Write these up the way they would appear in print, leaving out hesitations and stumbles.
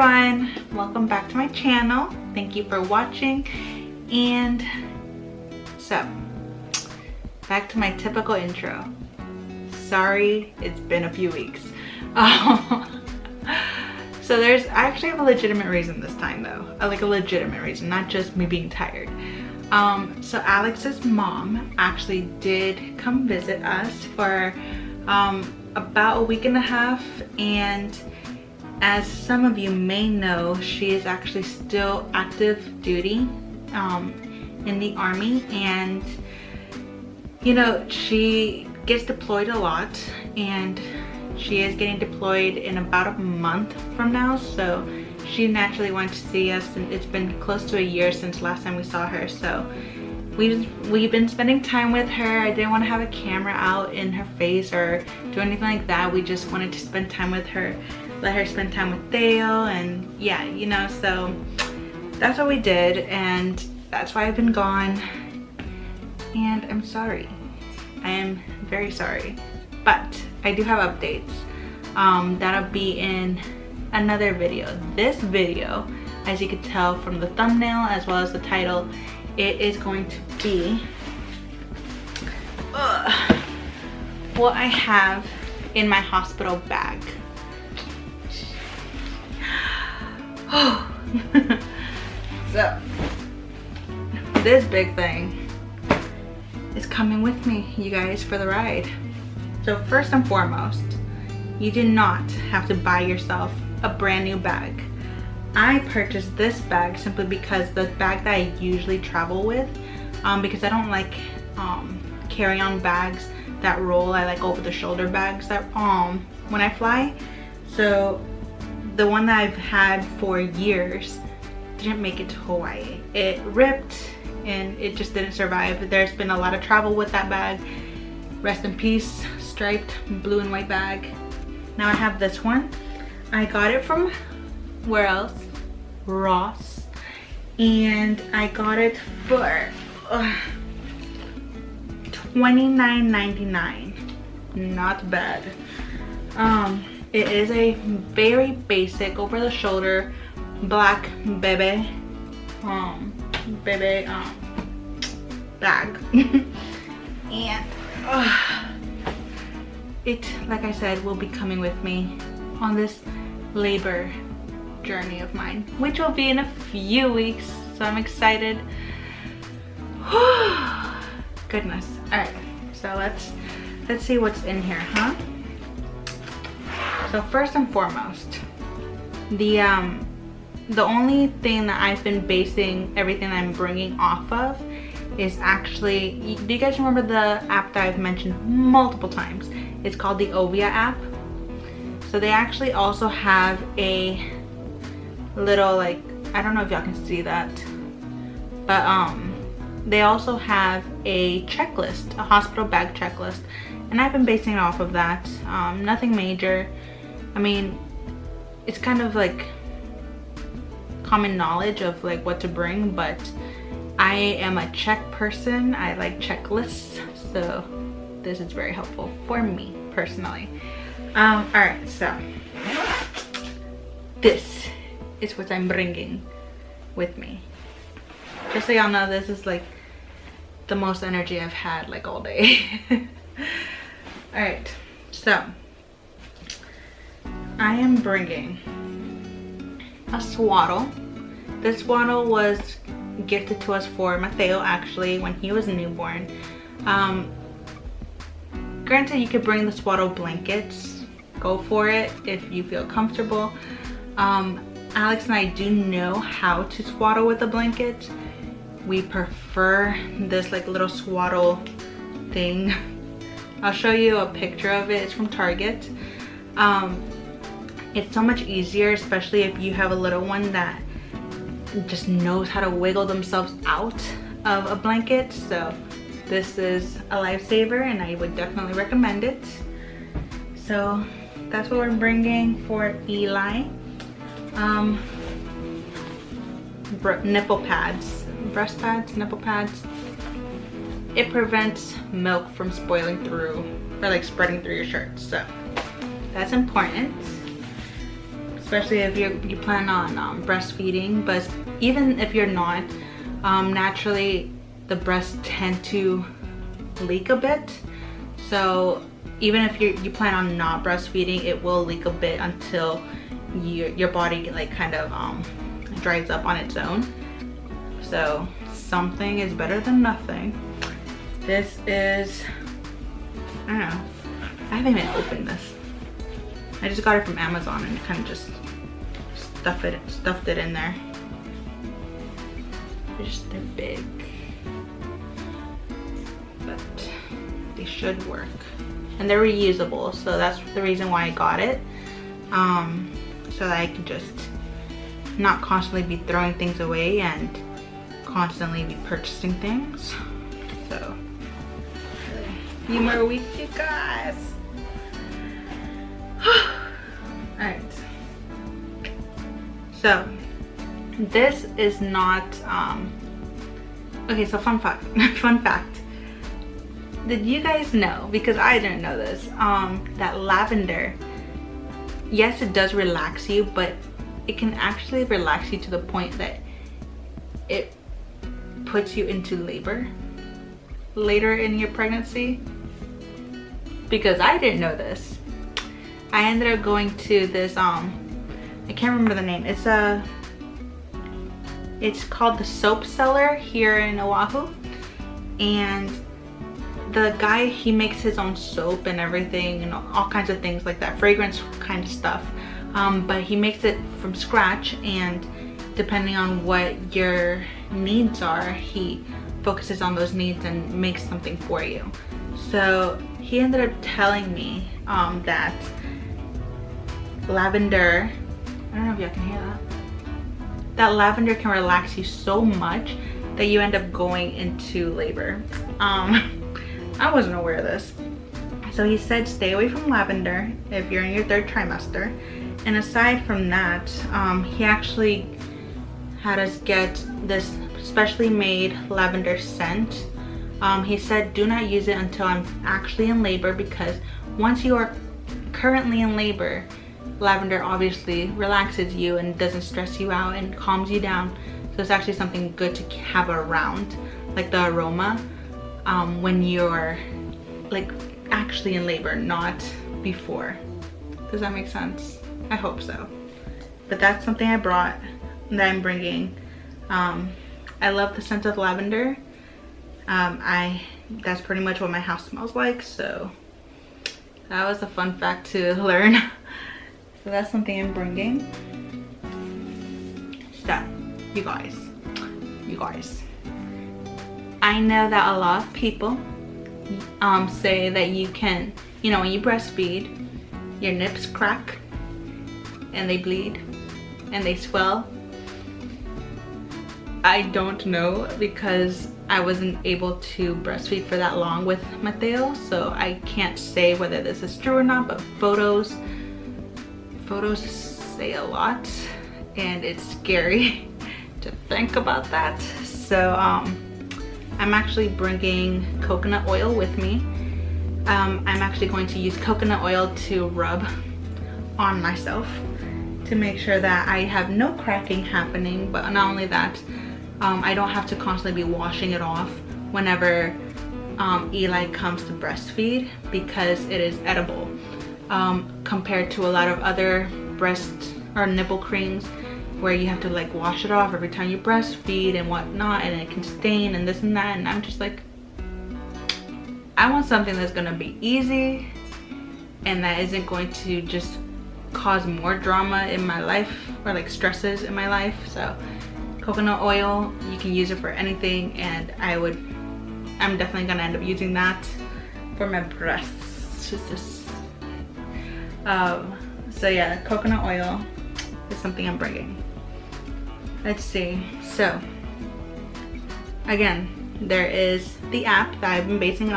everyone, welcome back to my channel. Thank you for watching. And so back to my typical intro. Sorry, it's been a few weeks. So I actually have a legitimate reason this time though. Like a legitimate reason, not just me being tired. So Alex's mom actually did come visit us for about a week and a half, and as some of you may know, she is actually still active duty in the army, and you know, she gets deployed a lot, and she is getting deployed in about a month from now, so she naturally wanted to see us, and it's been close to a year since last time we saw her, so we've been spending time with her. I didn't want to have a camera out in her face or do anything like that. We just wanted to spend time with her, let her spend time with Dale, and yeah, you know, so that's what we did, and that's why I've been gone, and I'm sorry. I am very sorry, but I do have updates. That'll be in another video. This video, as you can tell from the thumbnail as well as the title, it is going to be what I have in my hospital bag. So this big thing is coming with me, you guys, for the ride. So first and foremost, you do not have to buy yourself a brand new bag. I purchased this bag simply because the bag that I usually travel with, because I don't like carry-on bags that roll. I like over-the-shoulder bags that when I fly. So the one that I've had for years didn't make it to Hawaii. It ripped and it just didn't survive. There's been a lot of travel with that bag. Rest in peace, striped blue and white bag. Now I have this one. I got it from, where else? Ross. And I got it for $29.99. Not bad. It is a very basic over-the-shoulder black bebe bag. And it, like I said, will be coming with me on this labor journey of mine, which will be in a few weeks, so I'm excited. Goodness. All right, so let's see what's in here, huh? So first and foremost, the only thing that I've been basing everything I'm bringing off of is actually, do you guys remember the app that I've mentioned multiple times? It's called the Ovia app. So they actually also have a little, like, I don't know if y'all can see that, but they also have a checklist, a hospital bag checklist, and I've been basing it off of that. Nothing major. I mean, it's kind of like common knowledge of like what to bring, but I am a check person. I like checklists, so this is very helpful for me personally. All right, so this is what I'm bringing with me. Just so y'all know, this is like the most energy I've had like all day. All right, so I am bringing a swaddle. This swaddle was gifted to us for Mateo actually when he was newborn. Granted, you could bring the swaddle blankets. Go for it if you feel comfortable. Alex and I do know how to swaddle with a blanket. We prefer this like little swaddle thing. I'll show you a picture of it. It's from Target. It's so much easier, especially if you have a little one that just knows how to wiggle themselves out of a blanket. So this is a lifesaver, and I would definitely recommend it. So that's what we're bringing for Eli. Nipple pads, breast pads, nipple pads. It prevents milk from spoiling through or like spreading through your shirt, so that's important. especially if you plan on breastfeeding. But even if you're not, naturally the breasts tend to leak a bit. So even if you plan on not breastfeeding, it will leak a bit until your body like kind of dries up on its own. So something is better than nothing. This is, I don't know, I haven't even opened this. I just got it from Amazon and kind of just stuffed it in there. They're big, but they should work. And they're reusable, so that's the reason why I got it. So that I can just not constantly be throwing things away and constantly be purchasing things. So, a few more weeks, you guys. Alright. So, this is not, okay, so fun fact. Did you guys know, because I didn't know this, that lavender, yes, it does relax you, but it can actually relax you to the point that it puts you into labor later in your pregnancy? Because I didn't know this. I ended up going to this, I can't remember the name. It's called the Soap Cellar here in Oahu. And the guy, he makes his own soap and everything and all kinds of things like that, fragrance kind of stuff. But he makes it from scratch, and depending on what your needs are, he focuses on those needs and makes something for you. So he ended up telling me that lavender, I don't know if y'all can hear that lavender can relax you so much that you end up going into labor. I wasn't aware of this. So he said stay away from lavender if you're in your 3rd trimester. And aside from that, he actually had us get this specially made lavender scent. He said do not use it until I'm actually in labor, because once you are currently in labor, lavender obviously relaxes you and doesn't stress you out and calms you down. So it's actually something good to have around, like the aroma, when you're like actually in labor, not before. Does that make sense? I hope so. But that's something I brought that I'm bringing. I love the scent of lavender. That's pretty much what my house smells like, so that was a fun fact to learn. So that's something I'm bringing. So, you guys, I know that a lot of people say that you can, you know, when you breastfeed, your nips crack and they bleed and they swell. I don't know, because I wasn't able to breastfeed for that long with Mateo, so I can't say whether this is true or not, but photos say a lot, and it's scary to think about that. So I'm actually bringing coconut oil with me. I'm actually going to use coconut oil to rub on myself to make sure that I have no cracking happening, but not only that, I don't have to constantly be washing it off whenever Eli comes to breastfeed, because it is edible, compared to a lot of other breast or nipple creams where you have to like wash it off every time you breastfeed and whatnot, and it can stain and this and that. And I'm just like, I want something that's gonna be easy and that isn't going to just cause more drama in my life or like stresses in my life. So coconut oil, you can use it for anything, and I'm definitely gonna end up using that for my breasts. So yeah, coconut oil is something I'm bringing. Let's see. So again, there is the app that I've been basing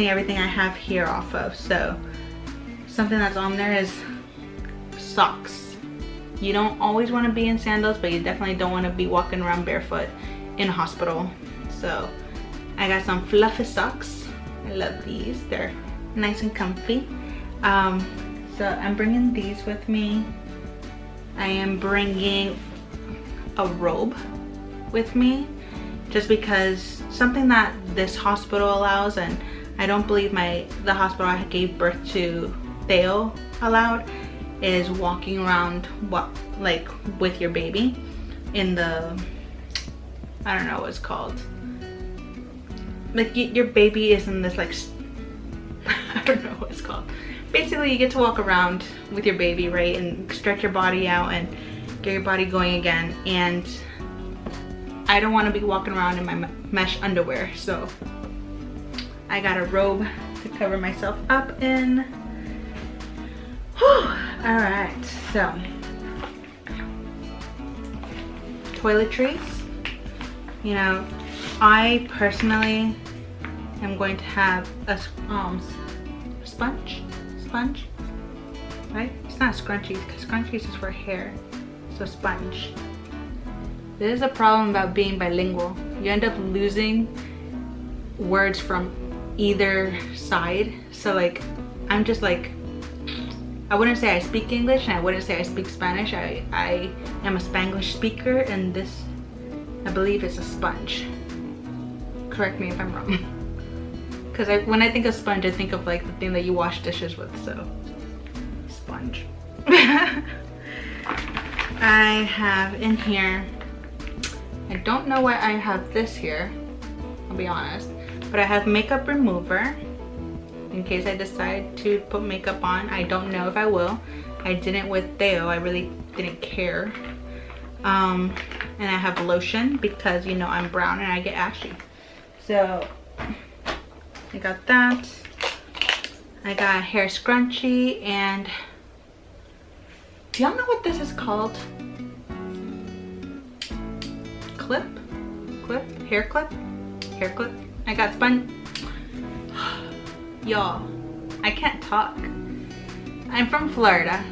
everything I have here off of. So something that's on there is socks. You don't always want to be in sandals, but you definitely don't want to be walking around barefoot in a hospital. So I got some fluffy socks. I love these. They're nice and comfy. So I'm bringing these with me. I am bringing a robe with me, just because something that this hospital allows, and I don't believe the hospital I gave birth to Theo allowed, is walking around like with your baby in the, I don't know what it's called, like your baby is in this like I don't know what it's called. Basically, you get to walk around with your baby, right, and stretch your body out and get your body going again. And I don't want to be walking around in my mesh underwear, so I got a robe to cover myself up in. All right, so toiletries. You know, I personally am going to have a sponge, right? It's not scrunchies, because scrunchies is for hair, so sponge. This is a problem about being bilingual. You end up losing words from either side. So like, I'm just like, I wouldn't say I speak English and I wouldn't say I speak Spanish. I am a Spanglish speaker, and this, I believe, is a sponge. Correct me if I'm wrong. Because when I think of sponge, I think of like the thing that you wash dishes with, so sponge. I have in here, I don't know why I have this here, I'll be honest, but I have makeup remover in case I decide to put makeup on. I don't know if I will. I didn't with Theo, I really didn't care. And I have lotion because, you know, I'm brown and I get ashy. So I got that. I got a hair scrunchie, and do y'all know what this is called? Hair clip. I got sponge. Y'all, I can't talk. I'm from Florida.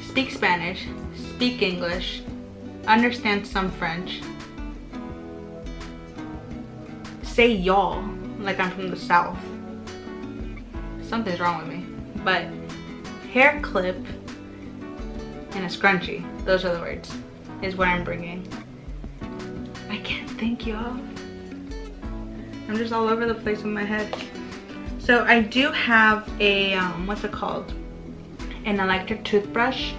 Speak Spanish, speak English, understand some French. Say y'all like I'm from the South. Something's wrong with me. But hair clip and a scrunchie, those are the words, is what I'm bringing. I can't think, y'all. I'm just all over the place with my head. So I do have a, what's it called? An electric toothbrush,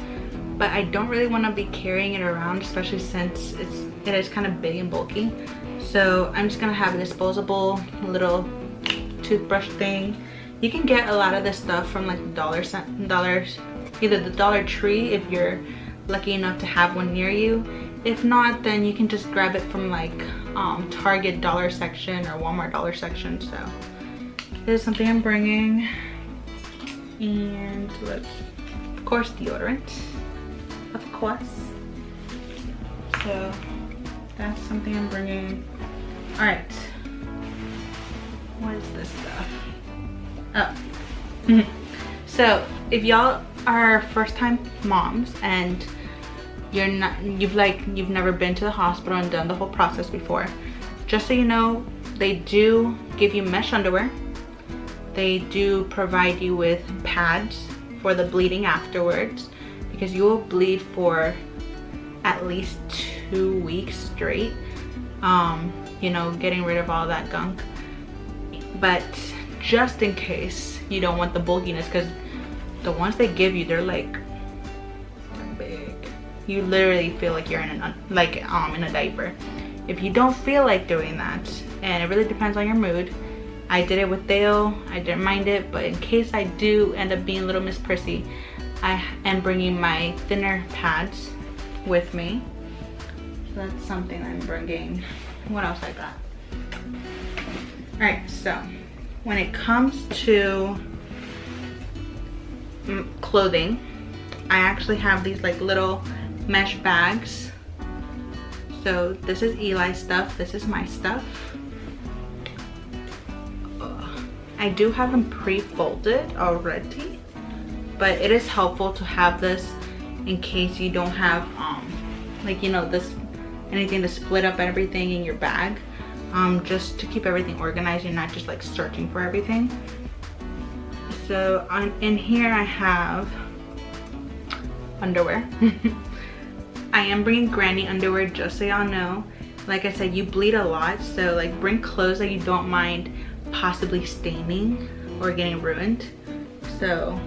but I don't really want to be carrying it around, especially since it is kind of big and bulky. So I'm just gonna have a disposable little toothbrush thing. You can get a lot of this stuff from like either the Dollar Tree if you're lucky enough to have one near you. If not, then you can just grab it from like Target dollar section or Walmart dollar section. So this is something I'm bringing. And let's, of course, deodorant, of course. So that's something I'm bringing. All right, what is this stuff? Oh, so if y'all are first-time moms and you've never been to the hospital and done the whole process before, just so you know, they do give you mesh underwear. They do provide you with pads for the bleeding afterwards, because you will bleed for at least 2 weeks straight, you know, getting rid of all that gunk. But just in case you don't want the bulkiness, because the ones they give you, they're like big. You literally feel like you're in in a diaper. If you don't feel like doing that, and it really depends on your mood, I did it with Theo, I didn't mind it, but in case I do end up being Little Miss Prissy, I am bringing my thinner pads with me. So that's something I'm bringing. What else I got? All right, so when it comes to clothing, I actually have these like little mesh bags. So this is Eli's stuff, this is my stuff. I do have them pre-folded already, but it is helpful to have this in case you don't have like, you know, this anything to split up everything in your bag, just to keep everything organized and not just like searching for everything. So in here I have underwear. I am bringing granny underwear, just so y'all know. Like I said, you bleed a lot, so like bring clothes that you don't mind possibly staining or getting ruined. So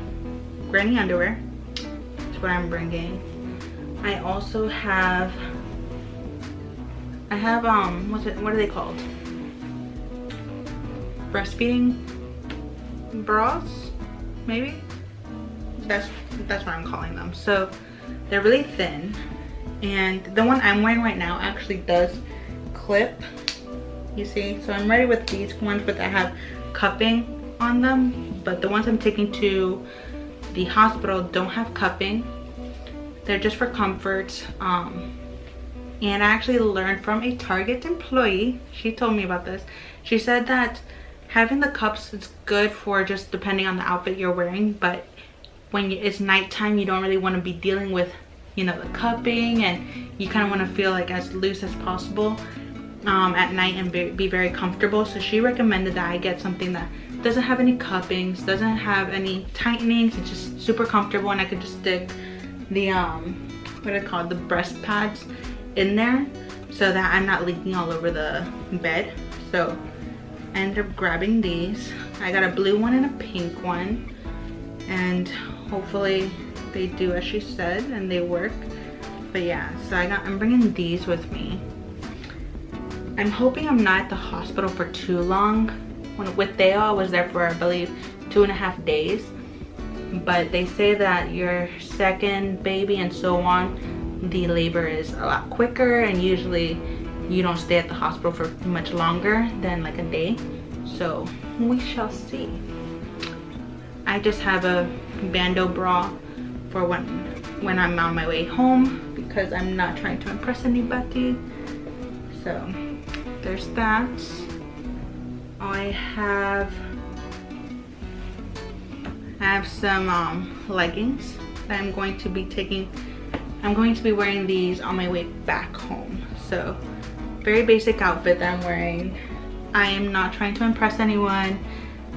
granny underwear is what I'm bringing. I also have, what are they called? Breastfeeding bras, maybe? That's what I'm calling them. So they're really thin, and the one I'm wearing right now actually does clip, you see. So I'm ready with these ones, but I have cupping on them, but the ones I'm taking to the hospital don't have cupping. They're just for comfort. And I actually learned from a Target employee, she told me about this. She said that having the cups is good for just depending on the outfit you're wearing, but when it's nighttime, you don't really want to be dealing with, you know, the cupping, and you kind of want to feel like as loose as possible at night and be very comfortable. So she recommended that I get something that doesn't have any cuppings, doesn't have any tightenings. It's just super comfortable, and I could just stick the what are they called, the breast pads in there, so that I'm not leaking all over the bed. So I ended up grabbing these. I got a blue one and a pink one, and hopefully they do as she said and they work. But yeah, so I'm bringing these with me. I'm hoping I'm not at the hospital for too long. With Theo, I was there for, I believe, 2.5 days. But they say that your second baby and so on, the labor is a lot quicker, and usually you don't stay at the hospital for much longer than like a day. So we shall see. I just have a bandeau bra for when I'm on my way home, because I'm not trying to impress anybody. So there's that. I have some leggings that I'm going to be wearing these on my way back home. So very basic outfit that I'm wearing. I am not trying to impress anyone.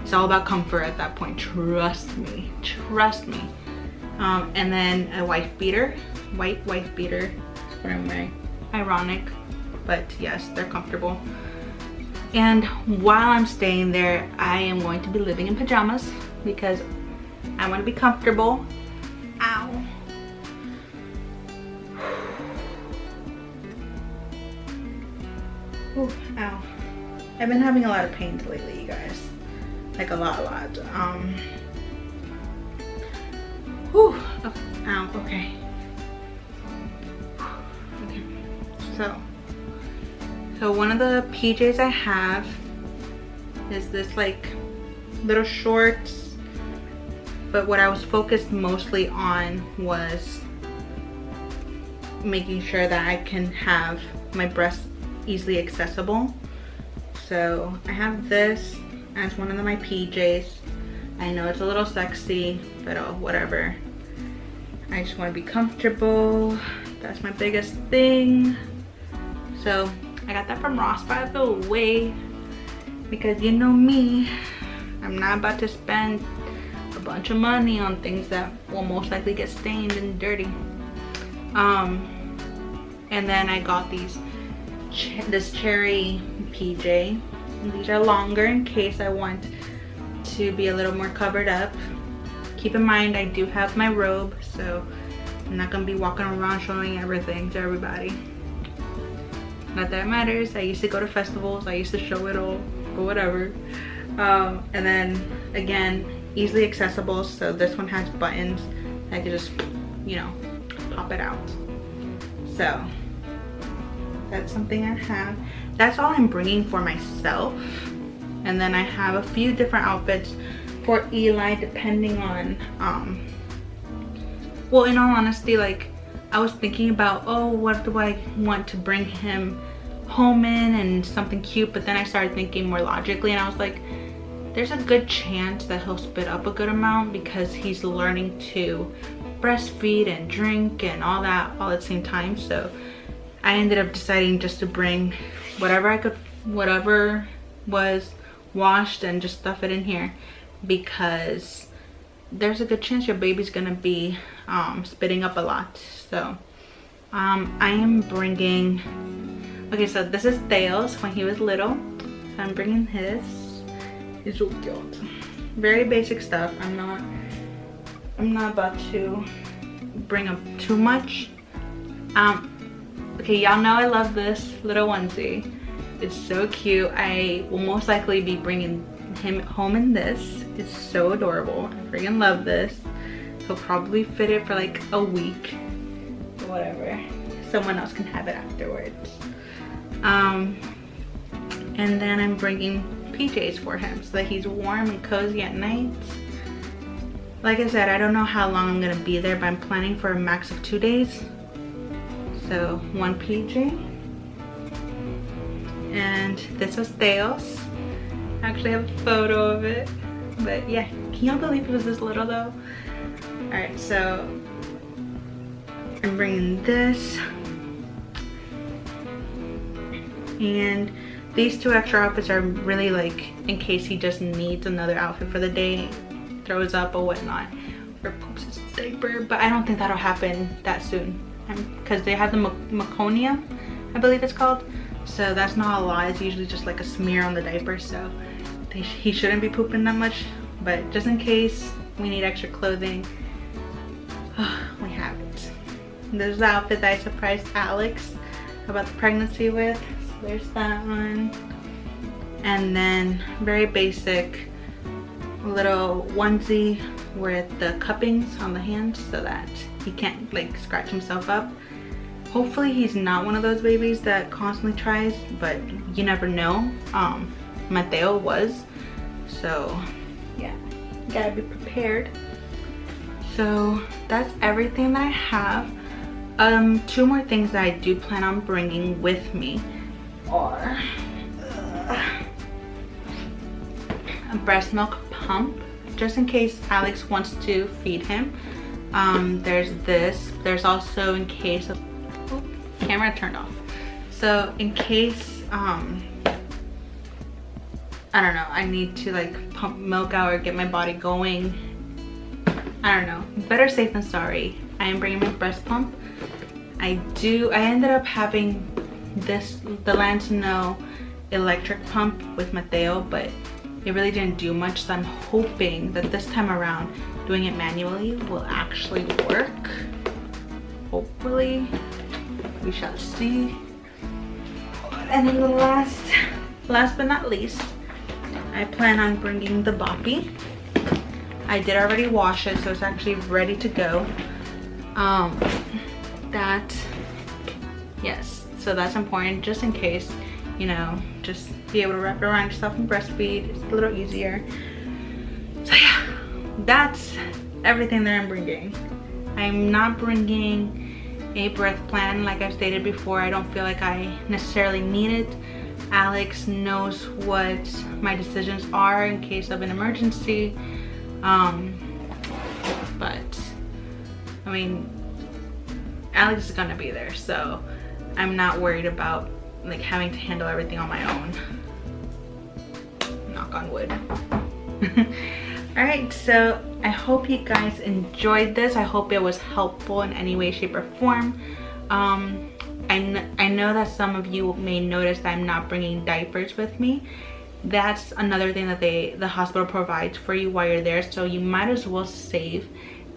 It's all about comfort at that point, trust me, trust me. And then a white wife beater is what I'm wearing. Ironic, but yes, they're comfortable. And while I'm staying there, I am going to be living in pajamas because I want to be comfortable. Ow. Ooh, ow. I've been having a lot of pains lately, you guys. Like a lot. Whew. Oh, ow, okay. Okay. So one of the PJs I have is this like little shorts, but what I was focused mostly on was making sure that I can have my breasts easily accessible. So I have this as one of my PJs. I know it's a little sexy, but oh, whatever. I just want to be comfortable. That's my biggest thing. So I got that from Ross, by the way, because you know me, I'm not about to spend a bunch of money on things that will most likely get stained and dirty. And then I got this cherry PJ. These are longer in case I want to be a little more covered up. Keep in mind, I do have my robe, so I'm not gonna be walking around showing everything to everybody. Not that it matters. I used to go to festivals, I used to show it all, but whatever. And then again, easily accessible, so this one has buttons. I could just, you know, pop it out. So that's something I have. That's all I'm bringing for myself. And then I have a few different outfits for Eli, depending on well, in all honesty, like I was thinking about, oh, what do I want to bring him home in, and something cute, but then I started thinking more logically, and I was like, there's a good chance that he'll spit up a good amount because he's learning to breastfeed and drink and all that all at the same time. So I ended up deciding just to bring whatever was washed, and just stuff it in here, because there's a good chance your baby's gonna be spitting up a lot. So I am bringing, okay, so this is Theo's when he was little. So I'm bringing his. He's so cute. Very basic stuff. I'm not about to bring up too much. Okay, y'all know I love this little onesie. It's so cute. I will most likely be bringing him home in this. It's so adorable. I freaking love this. He'll probably fit it for like a week or whatever. Someone else can have it afterwards. And then I'm bringing PJs for him so that he's warm and cozy at night. Like I said, I don't know how long I'm gonna be there, but I'm planning for a max of 2 days. So 1 PJ. And this was Theo's. I actually have a photo of it. But yeah, can y'all believe it was this little though? Alright, so I'm bringing this. And these 2 extra outfits are really like in case he just needs another outfit for the day, throws up or whatnot, or poops his diaper. But I don't think that'll happen that soon because they have the meconium, I believe it's called. So that's not a lot. It's usually just like a smear on the diaper. So he shouldn't be pooping that much. But just in case we need extra clothing, we have it. There's the outfit that I surprised Alex about the pregnancy with. So there's that one. And then very basic little onesie with the cuppings on the hands so that he can't like scratch himself up. Hopefully he's not one of those babies that constantly tries, but you never know. Mateo was. So yeah, gotta be prepared. So that's everything that I have. 2 more things that I do plan on bringing with me are a breast milk pump, just in case Alex wants to feed him. There's this. There's also in case of, oh, camera turned off. So in case I don't know, I need to like pump milk out or get my body going. I don't know, better safe than sorry. I am bringing my breast pump. I ended up having this, the Lansino electric pump with Mateo, but it really didn't do much. So I'm hoping that this time around doing it manually will actually work. Hopefully, we shall see. And then the last but not least, I plan on bringing the boppy. I did already wash it, so it's actually ready to go. Yes, so that's important just in case, you know, just be able to wrap it around yourself and breastfeed. It's a little easier. So yeah, that's everything that I'm bringing. I'm not bringing a birth plan like I've stated before. I don't feel like I necessarily need it. Alex knows what my decisions are in case of an emergency. But I mean, Alex is gonna be there, so I'm not worried about like having to handle everything on my own. Knock on wood. All right, so I hope you guys enjoyed this. I hope it was helpful in any way, shape, or form. I know that some of you may notice that I'm not bringing diapers with me. That's another thing that the hospital provides for you while you're there, so you might as well save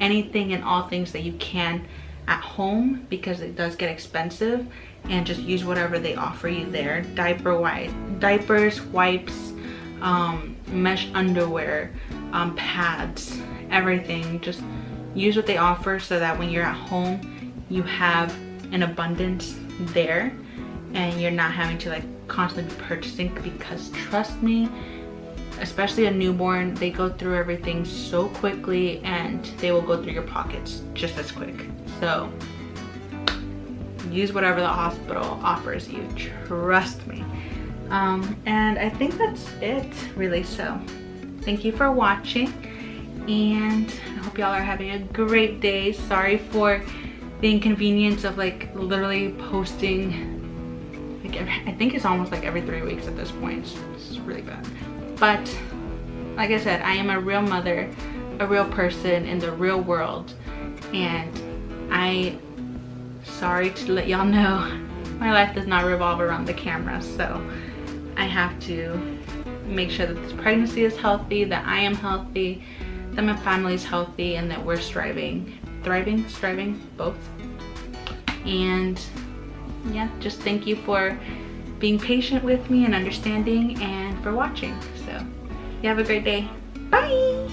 anything and all things that you can at home because it does get expensive, and just use whatever they offer you there. Diapers, wipes, mesh underwear, pads, everything. Just use what they offer so that when you're at home you have an abundance there and you're not having to like constantly be purchasing, because trust me, especially a newborn, they go through everything so quickly and they will go through your pockets just as quick. So use whatever the hospital offers you, trust me. And I think that's it really. So thank you for watching, and I hope y'all are having a great day. Sorry for the inconvenience of like literally posting like I think it's almost like every 3 weeks at this point. It's really bad, but like I said, I am a real mother. a real person in the real world. And sorry to let y'all know, my life does not revolve around the camera. So I have to make sure that this pregnancy is healthy, that I am healthy, that my family is healthy, and that we're striving, both. And yeah, just thank you for being patient with me and understanding, and for watching. So you have a great day. Bye.